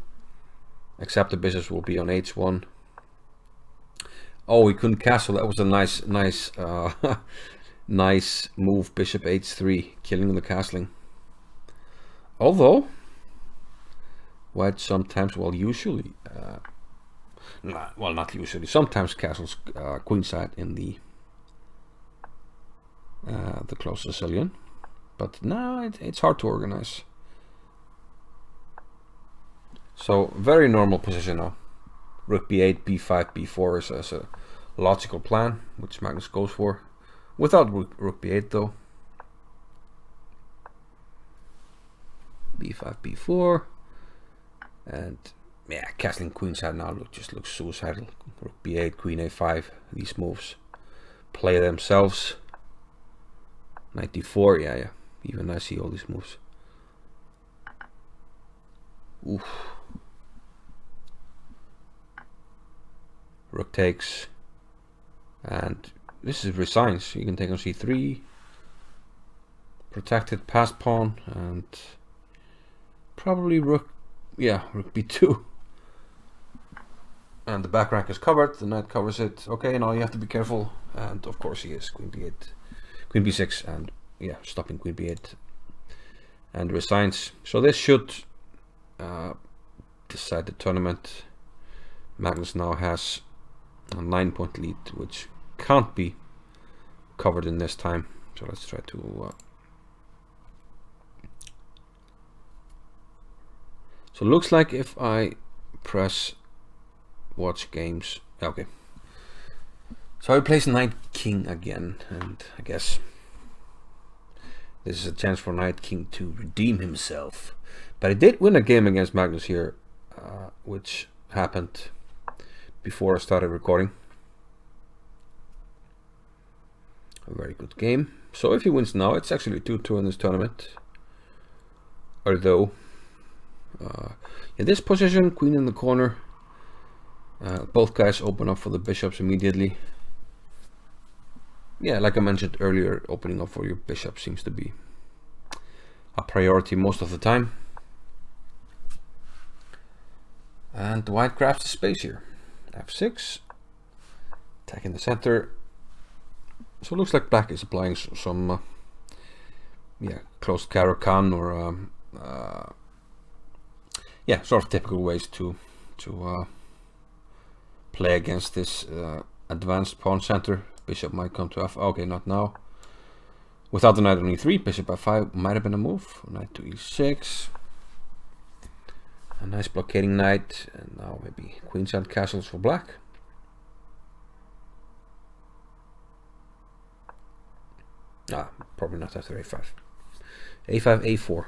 except the bishops will be on h1. Oh, he couldn't castle. That was a nice nice move. Bishop h3, killing the castling. Although white sometimes, well, usually well, not usually, sometimes castles queenside in the closed Sicilian, but now it's hard to organize. So very normal position now. Rook b8, b5, b4 is a logical plan, which Magnus goes for. Without rook b8 though. b5, b4. And yeah, castling queenside now just looks suicidal. Rook b8, queen a5. These moves play themselves. Knight d4, yeah. Even I see all these moves. Oof. Rook takes, and this is resigns. You can take on c3, protected passed pawn, and probably rook, yeah, rook b2. And the back rank is covered, the knight covers it. Okay, now you have to be careful. And of course he is. Queen b8, Queen b6, and yeah, stopping Queen b8. And resigns. So this should decide the tournament. Magnus now has a 9-point lead, which can't be covered in this time. So let's try to... So it looks like if I press watch games, okay. So I place knight king again, and I guess this is a chance for knight king to redeem himself. But I did win a game against Magnus here, which happened before I started recording. A very good game. So if he wins now, it's actually 2-2 in this tournament. Although, in this position, queen in the corner, both guys open up for the bishops immediately. Yeah, like I mentioned earlier, opening up for your bishop seems to be a priority most of the time. And white grabs the space here. f6, attacking the center. So it looks like black is applying some yeah, closed Caro-Kann or yeah, sort of typical ways to play against this advanced pawn center. Bishop might come to f. Okay, not now. Without the knight on e3, bishop f5 might have been a move. Knight to e6. A nice blockading knight, and now maybe queenside castles for black. Ah, probably not after a5. a5, a4.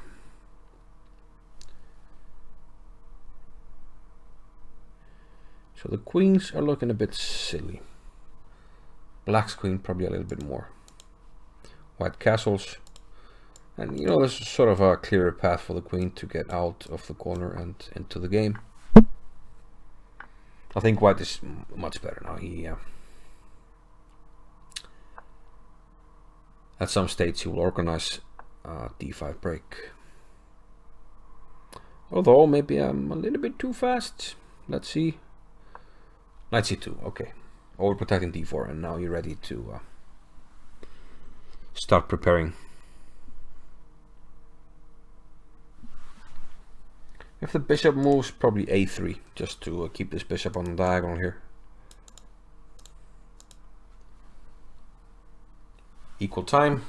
So the queens are looking a bit silly. Black's queen probably a little bit more. White castles. And you know, there's sort of a clearer path for the queen to get out of the corner and into the game. I think white is much better now. He at some stage he will organize a d5 break. Although maybe I'm a little bit too fast. Let's see. Knight c2, okay. Overprotecting d4, and now you're ready to start preparing. If the bishop moves, probably a3, just to keep this bishop on the diagonal here. Equal time.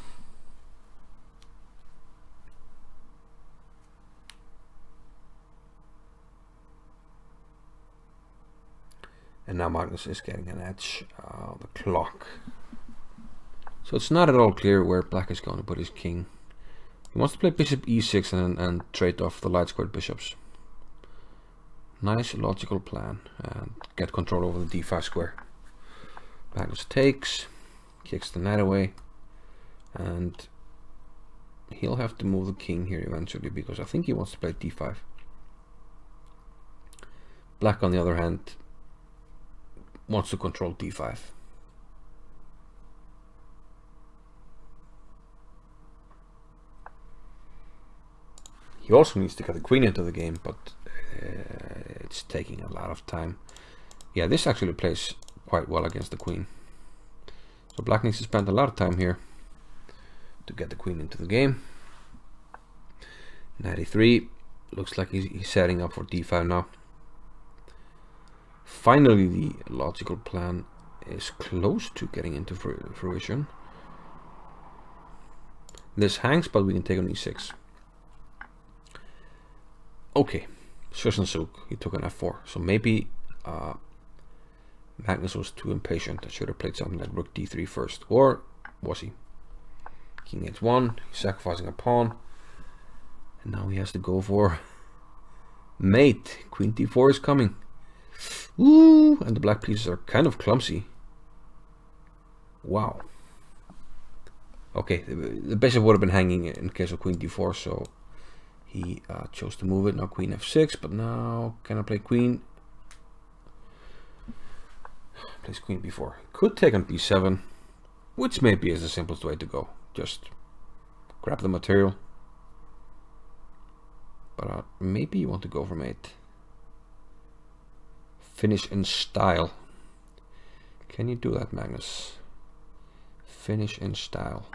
And now Magnus is getting an edge, the clock. So it's not at all clear where black is going to put his king. He wants to play bishop e6 and trade off the light squared bishops. Nice logical plan, and get control over the d5 square. Magnus takes, kicks the knight away, and he'll have to move the king here eventually, because I think he wants to play d5. Black, on the other hand, wants to control d5. He also needs to get the queen into the game, but it's taking a lot of time. Yeah, this actually plays quite well against the queen. So black needs to spend a lot of time here to get the queen into the game. Knight e3, looks like he's setting up for d5 now. Finally, the logical plan is close to getting into fruition. This hangs, but we can take on e6. Okay, Schuss and Suk, he took an f4. So maybe Magnus was too impatient. I should have played something like rook d3 first. Or was he? King h1, he's sacrificing a pawn. And now he has to go for mate. Queen d4 is coming. Ooh, and the black pieces are kind of clumsy. Wow. Okay, the bishop would have been hanging in case of queen d4, so he chose to move it. Now queen f6, but now can I play queen? Plays queen b4. Could take on b7, which maybe is the simplest way to go. Just grab the material. But maybe you want to go for mate. Finish in style. Can you do that, Magnus? Finish in style.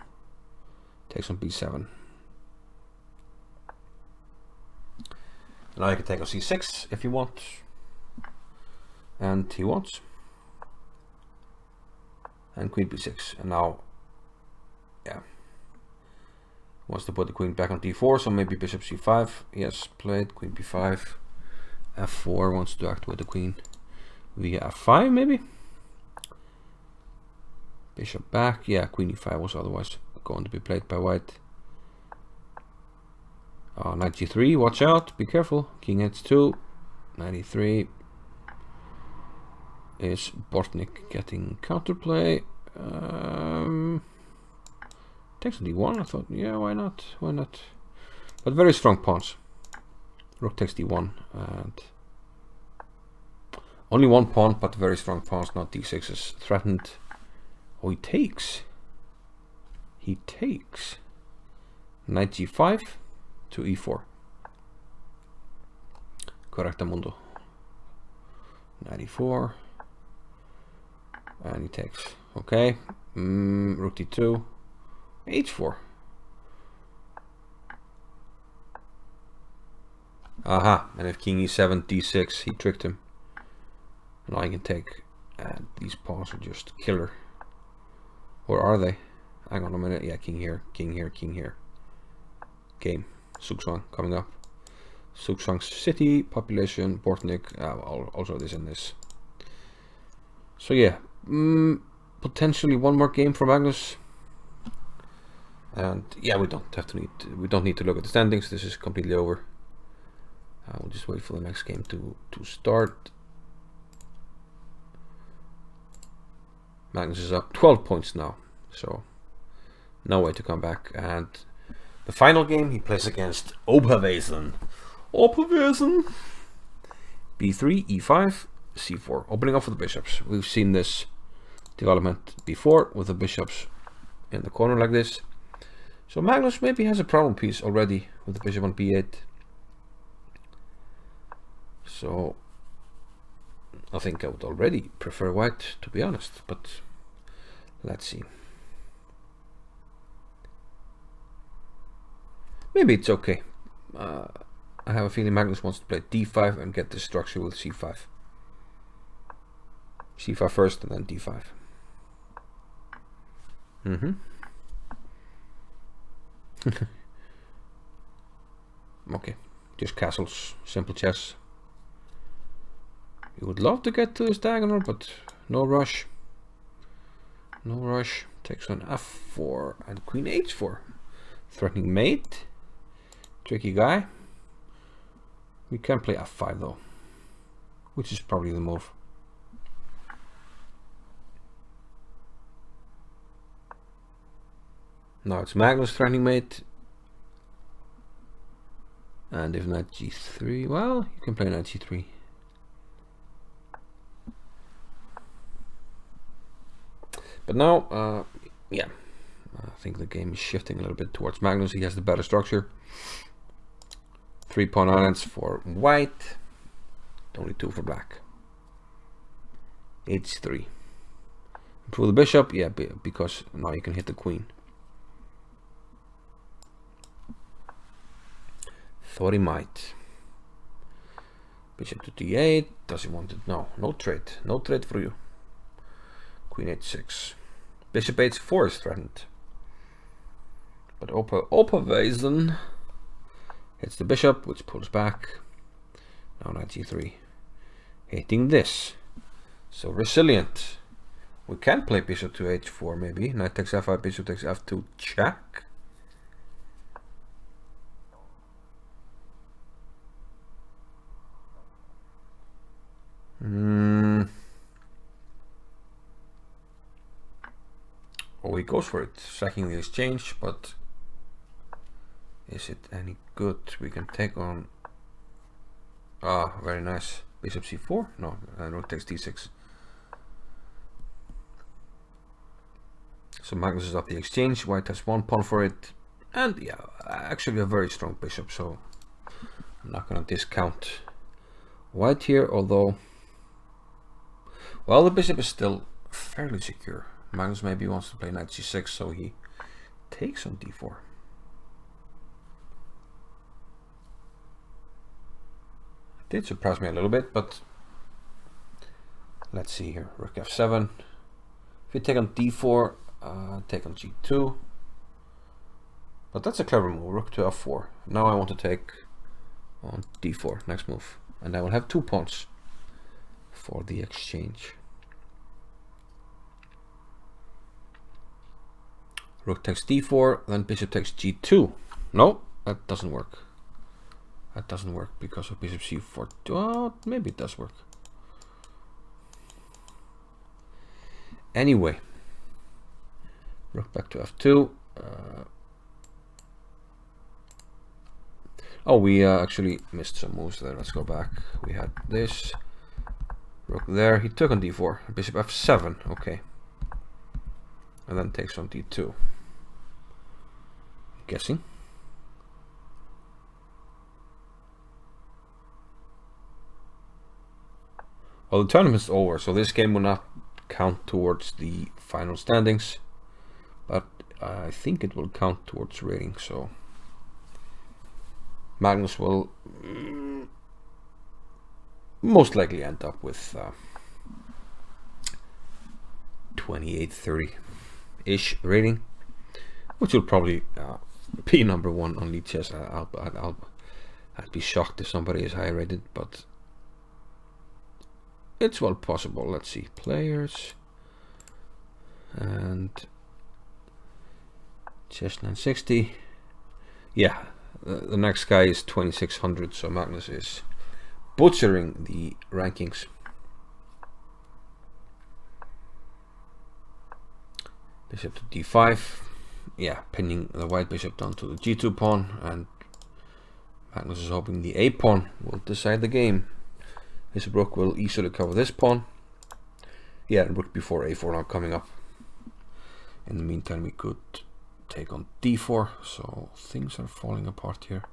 Takes on b7. Now you can take on c6 if you want. And he wants. And queen b6. And now, yeah, wants to put the queen back on d4, so maybe bishop c5. Yes, played queen b5. f4 wants to act with the queen via f5 maybe. Bishop back. Yeah, queen e5 was otherwise going to be played by white. Knight g3, watch out, be careful. King h2, knight e3. Is Bortnik getting counterplay? Takes on d1, I thought, yeah, why not? Why not? But very strong pawns. Rook takes d1, and only one pawn, but very strong pawns, not d6 is threatened. Oh, he takes. He takes. Knight g5 to e4. Correctamundo. Knight e4. And he takes. Okay. Rook d2. h4. Aha. And if king e7, d6, he tricked him. Now I can take. And these pawns are just killer. Or are they? Hang on a minute. Yeah, king here, king here, king here. Game. Sukswang coming up. Sukswang city, population, Bortnik, also this and this. So yeah, potentially one more game for Magnus. And yeah, we don't need to look at the standings. This is completely over. We'll just wait for the next game to start. Magnus is up 12 points now, so no way to come back. And the final game he plays against Oberwesen. Oberwesen. b3, e5, c4. Opening up for the bishops. We've seen this development before with the bishops in the corner like this. So Magnus maybe has a problem piece already with the bishop on b8. So I think I would already prefer white, to be honest, but let's see. Maybe it's okay. I have a feeling Magnus wants to play d5 and get this structure with c5. c5 first and then d5. Okay, just castles, simple chess. You would love to get to this diagonal, but no rush. No rush. Takes on f4 and queen h4. Threatening mate. Tricky guy. We can play f5 though, which is probably the move. Now it's Magnus threatening mate. And if knight g3, well, you can play knight g3. But now, yeah, I think the game is shifting a little bit towards Magnus. He has the better structure. 3 pawn islands for white, only 2 for black. h3. Improve the bishop, yeah, because now you can hit the queen. Thought he might. Bishop to d8. Does he want it? No, no trade. No trade for you. Queen h6. Bishop h4 is threatened. But Oberwesen hits the bishop, which pulls back. Now knight g3. Hitting this. So resilient. We can play bishop to h4 maybe. Knight takes f5, bishop takes f2, check. Oh, he goes for it, sacking the exchange, but is it any good? We can take on. Ah, very nice. Bishop c4? No, rook takes d6. So Magnus is up the exchange. White has 1 pawn for it, and yeah, actually a very strong bishop. So I'm not gonna discount white here, although Well, the bishop is still fairly secure. Magnus maybe wants to play knight c6, so he takes on d4. It did surprise me a little bit, but let's see here. Rook f7. If you take on d4, take on g2. But that's a clever move. Rook to f4. Now I want to take on d4, next move. And I will have 2 pawns for the exchange. Rook takes d4, then bishop takes g2. No, that doesn't work. That doesn't work because of bishop c4. Oh, maybe it does work. Anyway, rook back to f2. Oh, we actually missed some moves there. Let's go back. We had this. Rook there. He took on d4. Bishop f7. Okay. And then takes on d2. Guessing. Well, the tournament's over, so this game will not count towards the final standings. But I think it will count towards rating, so Magnus will most likely end up with 28-30-ish rating, which will probably be number 1 on lichess. I'd be shocked if somebody is high rated, but it's well possible. Let's see, players and Chess960. Yeah, the next guy is 2600, so Magnus is butchering the rankings. Bishop to d5. Yeah, pinning the white bishop down to the g2 pawn, and Magnus is hoping the a pawn will decide the game. His rook will easily cover this pawn. Yeah, rook before a4 now coming up. In the meantime, we could take on d4, so things are falling apart here.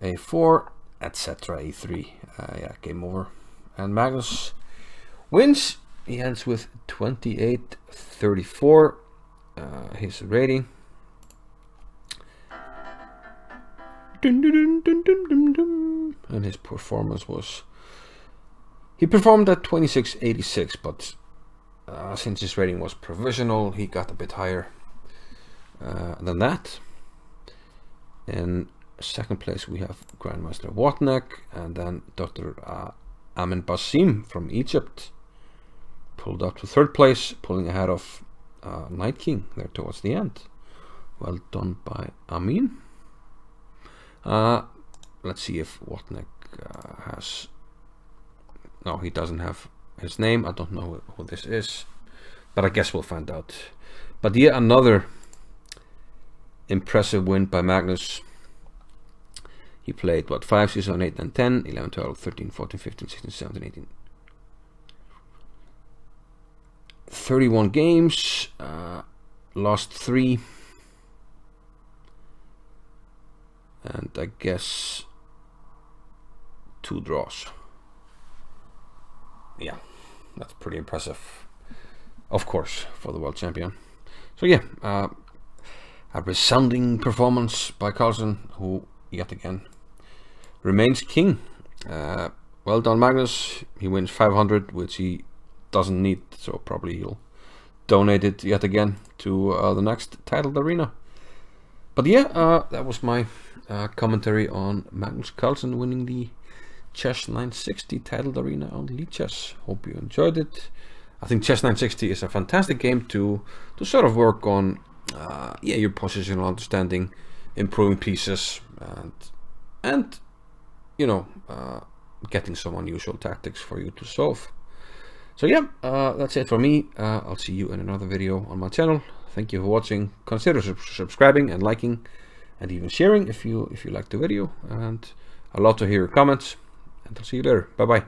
a4, etc. a3. Yeah, game over. And Magnus wins. He ends with 28-34. His rating. Dun, dun, dun, dun, dun, dun. And his performance was, he performed at 2686, but since his rating was provisional, he got a bit higher than that. In second place we have Grandmaster Watnek, and then Dr. Amin Basim from Egypt pulled up to third place, pulling ahead of Knight King there towards the end. Well done by Amin. Let's see if Watnek has, no, he doesn't have his name. I don't know who this is, but I guess we'll find out. But yeah, another impressive win by Magnus. He played what, 5, 6, 7, 8, 9, 10, 11, 12, 13, 14, 15, 16, 17, 18. 31 games, lost 3, and I guess 2 draws. Yeah, that's pretty impressive, of course, for the world champion. So yeah, a resounding performance by Carlsen, who yet again remains king. Well done, Magnus. He wins 500, which he doesn't need, so probably he'll donate it yet again to the next Titled Arena. But yeah, that was my commentary on Magnus Carlsen winning the Chess960 Titled Arena on lichess. Hope you enjoyed it. I think Chess960 is a fantastic game to sort of work on yeah, your positional understanding, improving pieces, and you know, getting some unusual tactics for you to solve. So yeah, that's it for me. I'll see you in another video on my channel. Thank you for watching. Consider subscribing and liking and even sharing if you like the video, and I'd love to hear your comments, and I'll see you later. Bye bye.